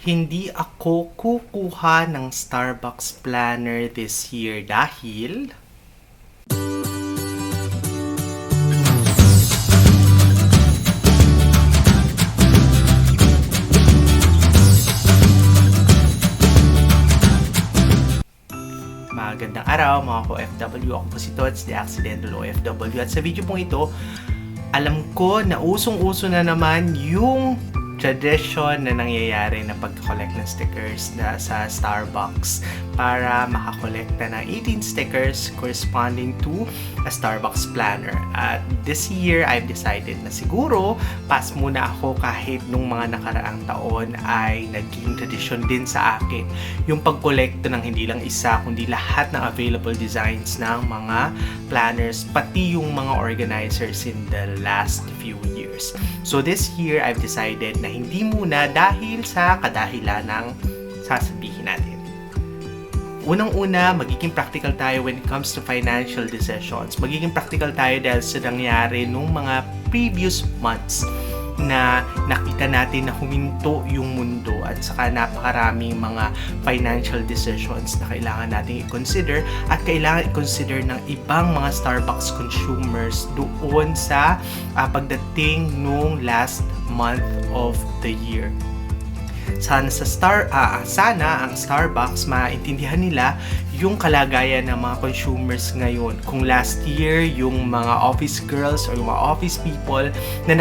Hindi ako kukuha ng Starbucks planner this year dahil magandang araw mga OFW. Ako po si Tots, the accidental OFW. At sa video pong ito, alam ko na usong-uso na naman yung tradisyon na nangyayari na pag-collect ng stickers na sa Starbucks para makakolekta ng 18 stickers corresponding to a Starbucks planner. At this year, I've decided na siguro pass muna ako kahit nung mga nakaraang taon ay naging tradisyon din sa akin yung pag-kolekta ng hindi lang isa kundi lahat ng available designs ng mga planners pati yung mga organizers in the last few years. So this year, I've decided na hindi muna dahil sa kadahilan ng sasabihin natin. Unang-una, magiging practical tayo when it comes to financial decisions. Magiging practical tayo dahil sa nangyari nung mga previous months na nakita natin na huminto yung mundo at saka napakaraming mga financial decisions na kailangan natin i-consider at kailangan i-consider ng ibang mga Starbucks consumers doon sa pagdating nung last month of the year. Sana ang Starbucks maintindihan nila yung kalagayan ng mga consumers ngayon. Kung last year yung mga office girls or yung mga office people na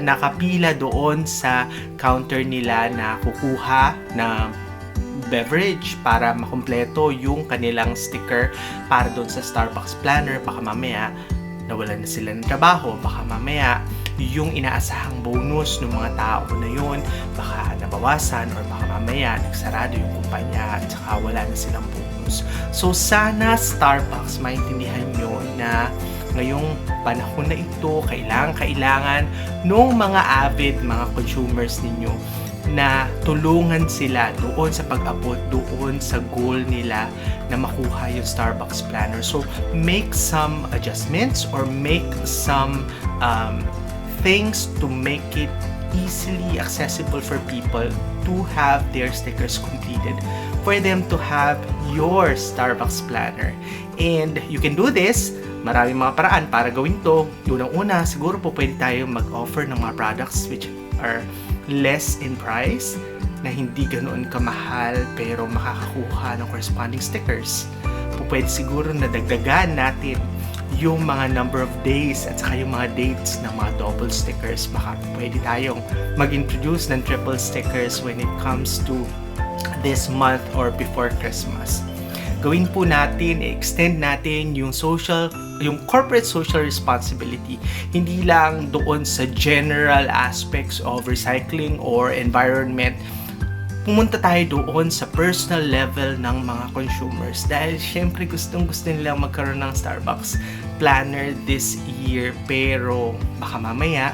nakapila doon sa counter nila na kukuha na beverage para makumpleto yung kanilang sticker para doon sa Starbucks planner, baka mamaya nawalan na sila ng trabaho, baka mamaya yung inaasahang bonus ng mga tao na yun baka nabawasan or baka mamaya nagsarado yung kumpanya at saka wala na silang bonus. So sana Starbucks maintindihan nyo na ngayong panahon na ito kailangan nung mga avid mga consumers ninyo na tulungan sila doon sa pag-abot doon sa goal nila na makuha yung Starbucks planner. So make some adjustments or make some things to make it easily accessible for people to have their stickers completed, for them to have your Starbucks planner. And you can do this, maraming mga paraan para gawin to. Unang-una, siguro po pwede tayo mag-offer ng mga products which are less in price, na hindi ganoon kamahal pero makakakuha ng corresponding stickers. Pwede siguro na dagdagan natin yung mga number of days at saka yung mga dates ng mga double stickers. Baka pwede tayong mag-introduce ng triple stickers when it comes to this month or before Christmas. Gawin po natin, extend natin yung corporate social responsibility. Hindi lang doon sa general aspects of recycling or environment. Pumunta tayo doon sa personal level ng mga consumers dahil syempre gustong-gusto nilang magkaroon ng Starbucks planner this year pero baka mamaya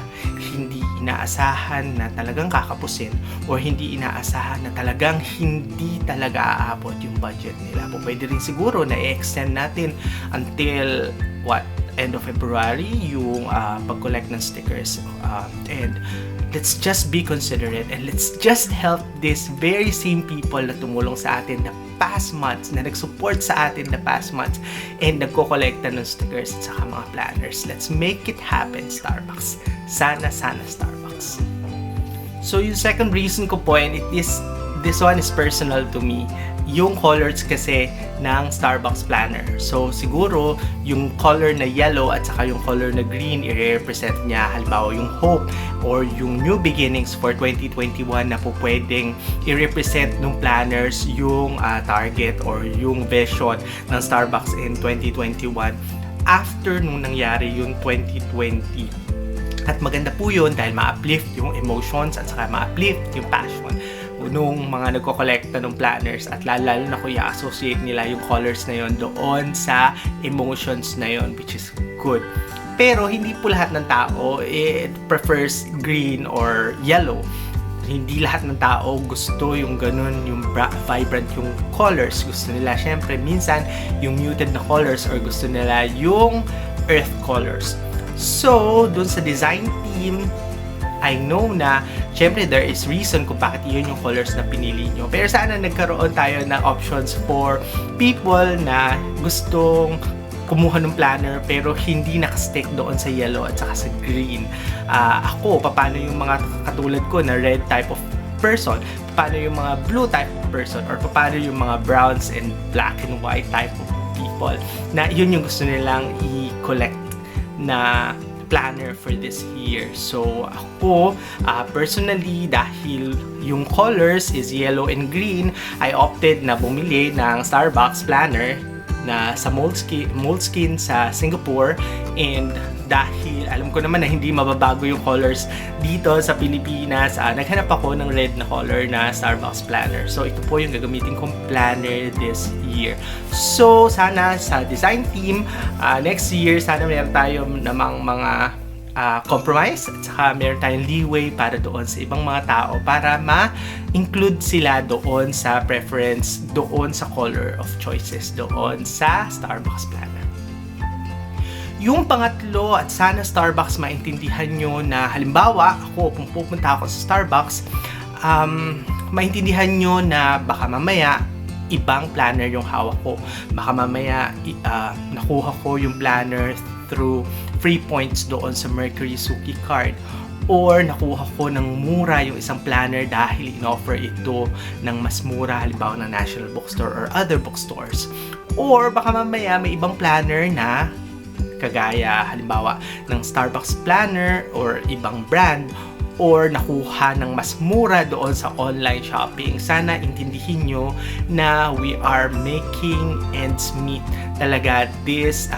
hindi inaasahan na talagang kakapusin o hindi inaasahan na talagang hindi talaga aabot yung budget nila. Pwede rin siguro na i-extend natin until end of February yung pag-collect ng stickers and let's just be considerate and let's just help these very same people na tumulong sa atin the past months, na nag-support sa atin the past months and nagko-collecta ng stickers at saka mga planners. Let's make it happen, Starbucks. Sana Starbucks. So yung second reason ko po, and this one is personal to me, yung colors kasi ng Starbucks planner. So siguro yung color na yellow at saka yung color na green i-represent niya halimbawa yung hope or yung new beginnings for 2021 na po pwedeng i-represent ng planners yung target or yung vision ng Starbucks in 2021 after nung nangyari yung 2020. At maganda po yun dahil ma-uplift yung emotions at saka ma-uplift yung passion nung mga nagko-collecta ng planners at lalo na kung i-associate nila yung colors na yon doon sa emotions na yon, which is good. Pero hindi po lahat ng tao prefers green or yellow. Hindi lahat ng tao gusto yung ganun, yung vibrant yung colors. Gusto nila syempre minsan yung muted na colors or gusto nila yung earth colors. So, dun sa design team, I know na syempre there is reason kung bakit yun yung colors na pinili nyo. Pero sana nagkaroon tayo ng options for people na gustong kumuha ng planner pero hindi nakastick doon sa yellow at saka sa green. Ako, paano yung mga katulad ko na red type of person? Paano yung mga blue type of person? Or paano yung mga browns and black and white type of people? Na yun yung gusto nilang i-collect na planner for this year. So ako personally, dahil yung colors is yellow and green, I opted na bumili ng Starbucks planner na sa Moleskine sa Singapore, and dahil alam ko naman na hindi mababago yung colors dito sa Pilipinas, naghanap ako ng red na color na Starbucks planner. So ito po yung gagamitin kong planner this year. So sana sa design team next year, sana meron tayo namang mga compromise at saka meron tayong leeway para doon sa ibang mga tao para ma-include sila doon sa preference, doon sa color of choices, doon sa Starbucks planner. Yung pangatlo, at sana Starbucks maintindihan nyo na halimbawa ako, kung pupunta ako sa Starbucks, maintindihan nyo na baka mamaya ibang planner yung hawak ko. Baka mamaya nakuha ko yung planner through free points doon sa Mercury Suki card, or nakuha ko ng mura yung isang planner dahil in-offer ito ng mas mura, halimbawa ng National Bookstore or other bookstores. Or baka mamaya may ibang planner na kagaya halimbawa ng Starbucks planner or ibang brand, or nakuha ng mas mura doon sa online shopping. Sana intindihin nyo na we are making ends meet talaga this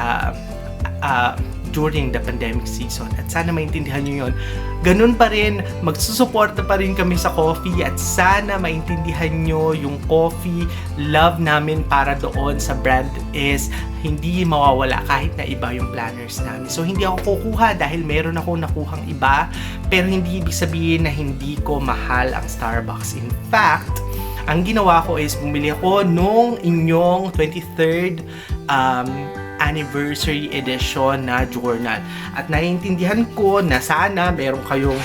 during the pandemic season, at sana maintindihan nyo yun. Ganun pa rin, magsusuporta pa rin kami sa coffee, at sana maintindihan nyo yung coffee love namin para doon sa brand is hindi mawawala kahit na iba yung planners namin. So hindi ako kukuha dahil meron ako nakuhang iba, pero hindi ibig sabihin na hindi ko mahal ang Starbucks. In fact, ang ginawa ko is bumili ako nung inyong 23rd anniversary edition na journal. At naiintindihan ko na sana meron kayong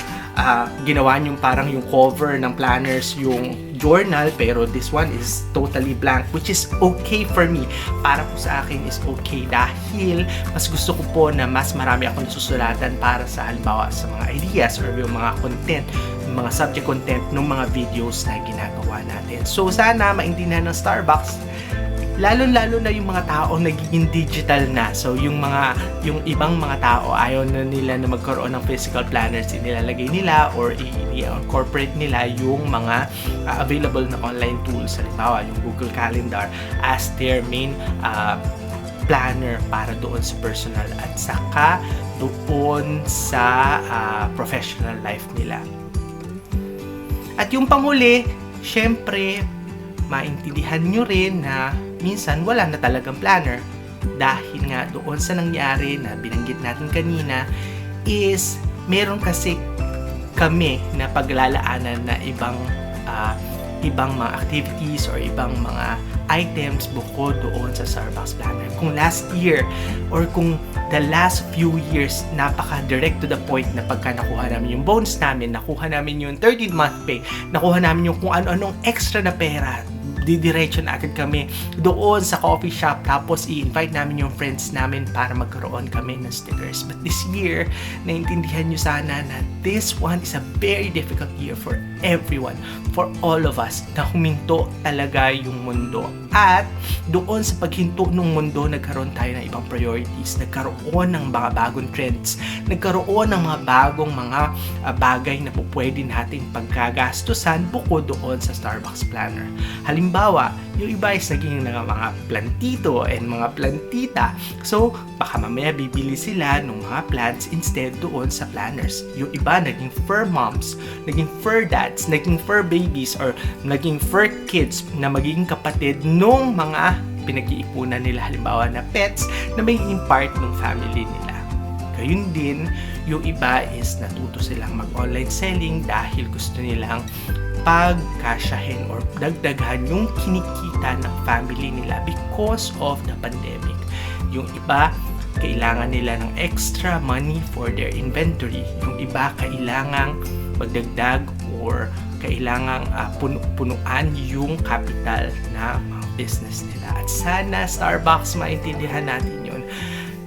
ginawa nyo parang yung cover ng planners yung journal, pero this one is totally blank, which is okay for me. Para po sa akin is okay dahil mas gusto ko po na mas marami akong susulatan para sa halimbawa sa mga ideas or yung mga content, yung mga subject content ng mga videos na ginagawa natin. So sana maintindihan ng Starbucks, lalo-lalo na yung mga tao nagiging digital na. So yung ibang mga tao ayaw na nila na magkaroon ng physical planners, inilalagay nila or i-incorporate nila yung mga available na online tools, halimbawa yung Google Calendar as their main planner para doon sa personal at saka doon sa professional life nila. At yung panghuli, syempre maintindihan nyo rin na minsan wala na talagang planner dahil nga doon sa nangyari na binanggit natin kanina is meron kasi kami na paglalaanan na ibang mga activities or ibang mga items bukod doon sa Starbucks planner. Kung last year or kung the last few years, napaka direct to the point na pagka nakuha namin yung bonus namin, nakuha namin yung 13th month pay, nakuha namin yung kung ano-anong extra na pera, didiretso na agad kami doon sa coffee shop, tapos i-invite namin yung friends namin para magkaroon kami ng stickers. But this year, naintindihan nyo sana na this one is a very difficult year for everyone, for all of us, na huminto talaga yung mundo. At doon sa paghinto ng mundo, nagkaroon tayo ng ibang priorities, nagkaroon ng mga bagong trends, nagkaroon ng mga bagong mga bagay na pwede nating pagkagastusan bukod doon sa Starbucks planner. Halimbawa, yung iba is naging mga plantito and mga plantita. So, baka mamaya bibili sila ng mga plants instead doon sa planners. Yung iba naging fur moms, naging fur dads, naging fur babies, or naging fur kids na magiging kapatid nung mga pinag-iipunan nila, halimbawa na pets na magiging part ng family nila. Gayun din, yung iba is natuto silang mag-online selling dahil gusto nilang pagkasyahin or dagdagan yung kinikita ng family nila because of the pandemic. Yung iba, kailangan nila ng extra money for their inventory. Yung iba kailangang magdagdag or kailangang punuan yung capital na mga business nila. At sana Starbucks maintindihan natin yun,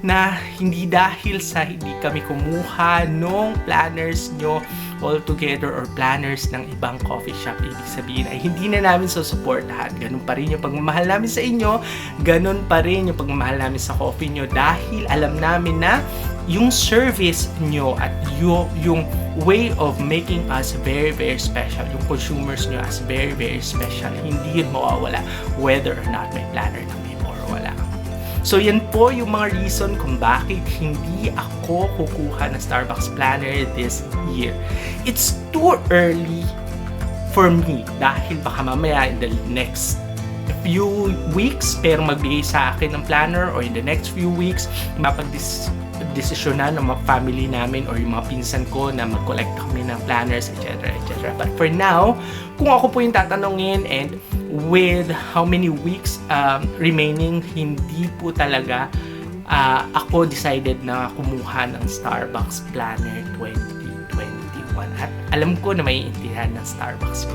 na hindi dahil sa hindi kami kumuha nung planners nyo all together or planners ng ibang coffee shop, ibig sabihin ay hindi na namin susuportahan. Ganun pa rin yung pagmamahal namin sa inyo, ganun pa rin yung pagmamahal namin sa coffee nyo, dahil alam namin na yung service nyo at yung way of making us very, very special, yung consumers nyo as very, very special, hindi yun mawawala whether or not may planner kami or wala. So yan po yung mga reason kung bakit hindi ako kukuha ng Starbucks planner this year. It's too early for me dahil baka mamaya in the next few weeks pero magbigay sa akin ng planner, or in the next few weeks mapag-desisyonan ng mga family namin or yung mga pinsan ko na mag-collect kami ng planners, etc. etc. But for now, kung ako po yung tatanungin and with how many weeks remaining, hindi po talaga ako decided na kumuha ng Starbucks Planner 2021. At alam ko na may intindihan ng Starbucks.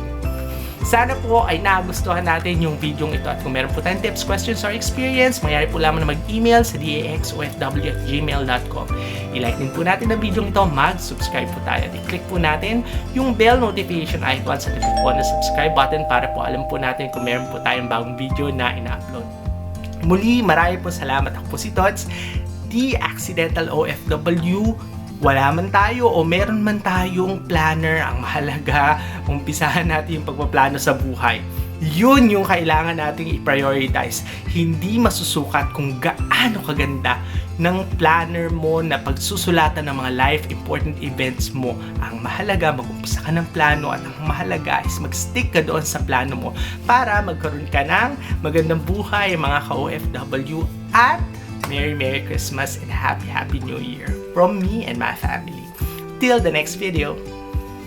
Sana po ay nagustuhan natin yung video ito, at kung meron po tayong tips, questions, or experience, mangyari po lamang na mag-email sa daxofw@gmail.com. I-like din po natin ang video ito, mag-subscribe po tayo, at i-click po natin yung bell notification icon sa likod po na subscribe button para po alam po natin kung meron po tayong bagong video na ina-upload. Muli, marami po salamat. Ako po si Tots, the Accidental OFW. Wala man tayo o meron man tayong planner, ang mahalaga, umpisahan natin yung pagpaplano sa buhay. Yun yung kailangan nating i-prioritize. Hindi masusukat kung gaano kaganda ng planner mo na pagsusulatan ng mga life important events mo. Ang mahalaga, mag-umpisa ka ng plano, at ang mahalaga is mag-stick ka doon sa plano mo para magkaroon ka ng magandang buhay, mga ka-OFW, at Merry Christmas and Happy New Year from me and my family. Till the next video.